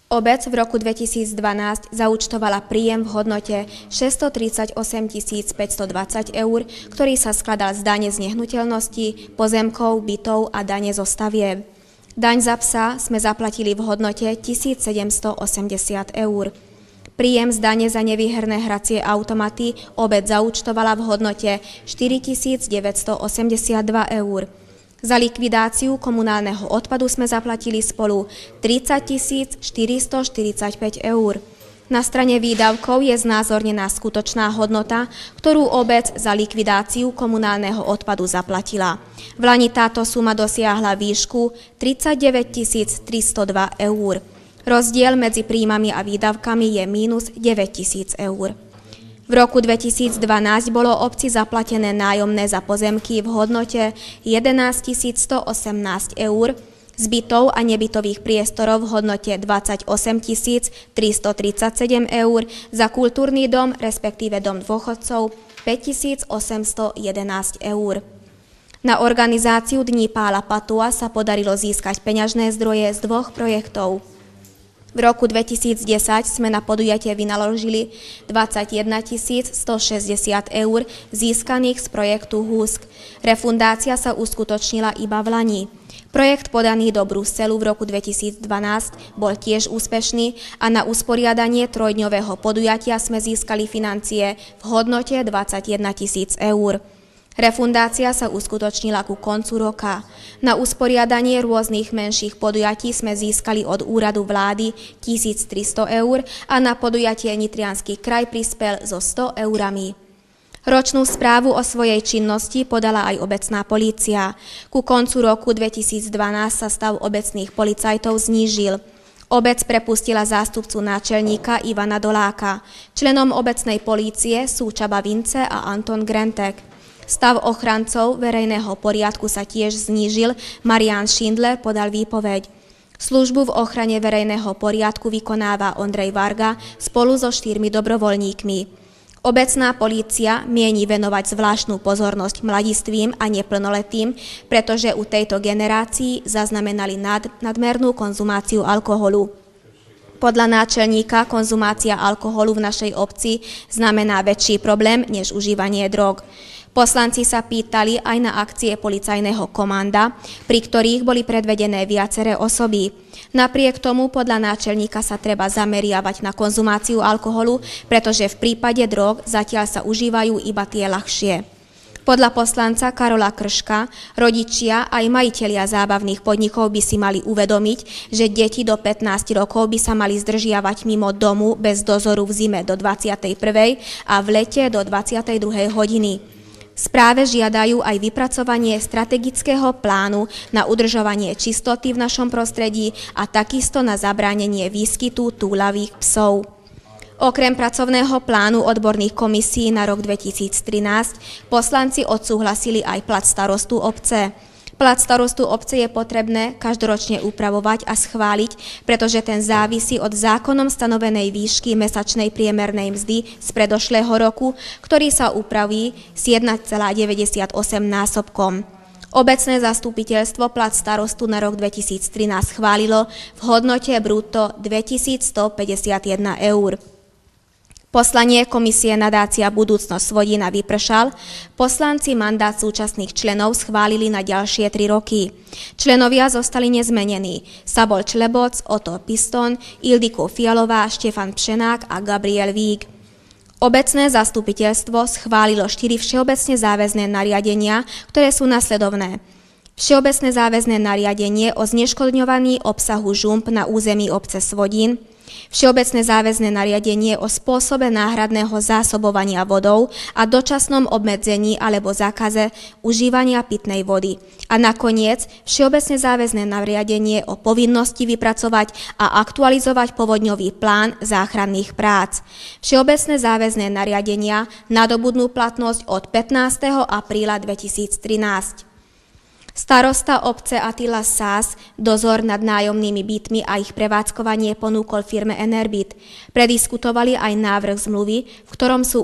Obec v roku 2012 zaúčtovala príjem v hodnote 638 520 eur, ktorý sa skladal z dane z nehnuteľností, pozemkov, bytov a dane zo stavieb. Daň za psa sme zaplatili v hodnote 1780 eur. Príjem z dane za nevýherné hracie automaty obec zaúčtovala v hodnote 4982 eur. Za likvidáciu komunálneho odpadu sme zaplatili spolu 30 445 eur. Na strane výdavkov je znázornená skutočná hodnota, ktorú obec za likvidáciu komunálneho odpadu zaplatila. Vlani táto suma dosiahla výšku 39 302 eur. Rozdiel medzi príjmami a výdavkami je mínus 9 000 eur. V roku 2012 bolo obci zaplatené nájomné za pozemky v hodnote 11 118 eur, z bytov a nebytových priestorov v hodnote 28 337 eur, za kultúrny dom, respektíve dom dôchodcov 5 811 eur. Na organizáciu Dní Pála Patua sa podarilo získať peňažné zdroje z dvoch projektov. V roku 2010 sme na podujatie vynaložili 21 160 eur získaných z projektu HUSK. Refundácia sa uskutočnila iba v lani. Projekt podaný do Bruselu v roku 2012 bol tiež úspešný a na usporiadanie trojdňového podujatia sme získali financie v hodnote 21 000 eur. Refundácia sa uskutočnila ku koncu roka. Na usporiadanie rôznych menších podujatí sme získali od úradu vlády 1300 eur a na podujatie Nitriansky kraj prispel so 100 eurami. Ročnú správu o svojej činnosti podala aj obecná polícia. Ku koncu roku 2012 sa stav obecných policajtov znížil. Obec prepustila zástupcu náčelníka Ivana Doláka. Členom obecnej polície sú Csaba Vince a Anton Grentek. Stav ochrancov verejného poriadku sa tiež znížil, Marián Schindler podal výpoveď. Službu v ochrane verejného poriadku vykonáva Ondrej Varga spolu so 4 dobrovoľníkmi. Obecná polícia mieni venovať zvláštnu pozornosť mladistvým a neplnoletým, pretože u tejto generácii zaznamenali nadmernú konzumáciu alkoholu. Podľa náčelníka konzumácia alkoholu v našej obci znamená väčší problém než užívanie drog. Poslanci sa pýtali aj na akcie policajného komanda, pri ktorých boli predvedené viaceré osoby. Napriek tomu podľa náčelníka sa treba zameriavať na konzumáciu alkoholu, pretože v prípade drog zatiaľ sa užívajú iba tie ľahšie. Podľa poslanca Karola Krška rodičia aj majitelia zábavných podnikov by si mali uvedomiť, že deti do 15 rokov by sa mali zdržiavať mimo domu bez dozoru v zime do 21. a v lete do 22. hodiny. V správe žiadajú aj vypracovanie strategického plánu na udržovanie čistoty v našom prostredí a takisto na zabránenie výskytu túlavých psov. Okrem pracovného plánu odborných komisí na rok 2013 poslanci odsúhlasili aj plat starostu obce. Plat starostu obce je potrebné každoročne upravovať a schváliť, pretože ten závisí od zákonom stanovenej výšky mesačnej priemernej mzdy z predošlého roku, ktorý sa upraví s 1,98 násobkom. Obecné zastupiteľstvo plat starostu na rok 2013 schválilo v hodnote brutto 2151 eur. Poslanie Komisie nadácia Budúcnosť Svodína vypršal, poslanci mandát súčasných členov schválili na ďalšie 3 roky. Členovia zostali nezmenení: Sabol Čleboc, Oto Piston, Ildiko Fialová, Štefan Pšenák a Gabriel Vík. Obecné zastupiteľstvo schválilo 4 všeobecne záväzné nariadenia, ktoré sú nasledovné. Všeobecné záväzné nariadenie o zneškodňovaní obsahu žump na území obce Svodín, Všeobecné záväzné nariadenie o spôsobe náhradného zásobovania vodou a dočasnom obmedzení alebo zákaze užívania pitnej vody. A nakoniec Všeobecné záväzné nariadenie o povinnosti vypracovať a aktualizovať povodňový plán záchranných prác. Všeobecné záväzné nariadenia nadobudnú platnosť od 15. apríla 2013. Starosta obce Attila Sás dozor nad nájomnými bytmi a ich prevádzkovanie ponúkol firme Enerbit. Prediskutovali aj návrh zmluvy, v ktorom sú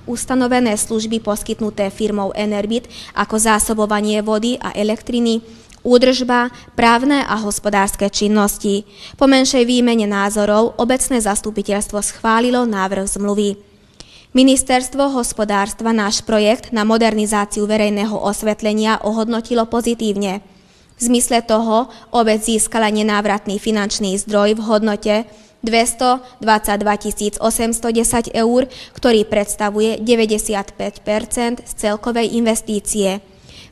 ustanovené služby poskytnuté firmou Enerbit ako zásobovanie vody a elektriny, údržba, právne a hospodárske činnosti. Po menšej výmene názorov obecné zastupiteľstvo schválilo návrh zmluvy. Ministerstvo hospodárstva náš projekt na modernizáciu verejného osvetlenia ohodnotilo pozitívne. V zmysle toho obec získala nenávratný finančný zdroj v hodnote 222 810 eur, ktorý predstavuje 95% z celkovej investície.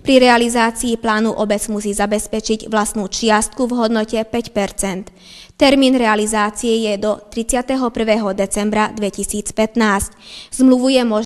Pri realizácii plánu obec musí zabezpečiť vlastnú čiastku v hodnote 5%. Termín realizácie je do 31. decembra 2015. Zmluvu je možné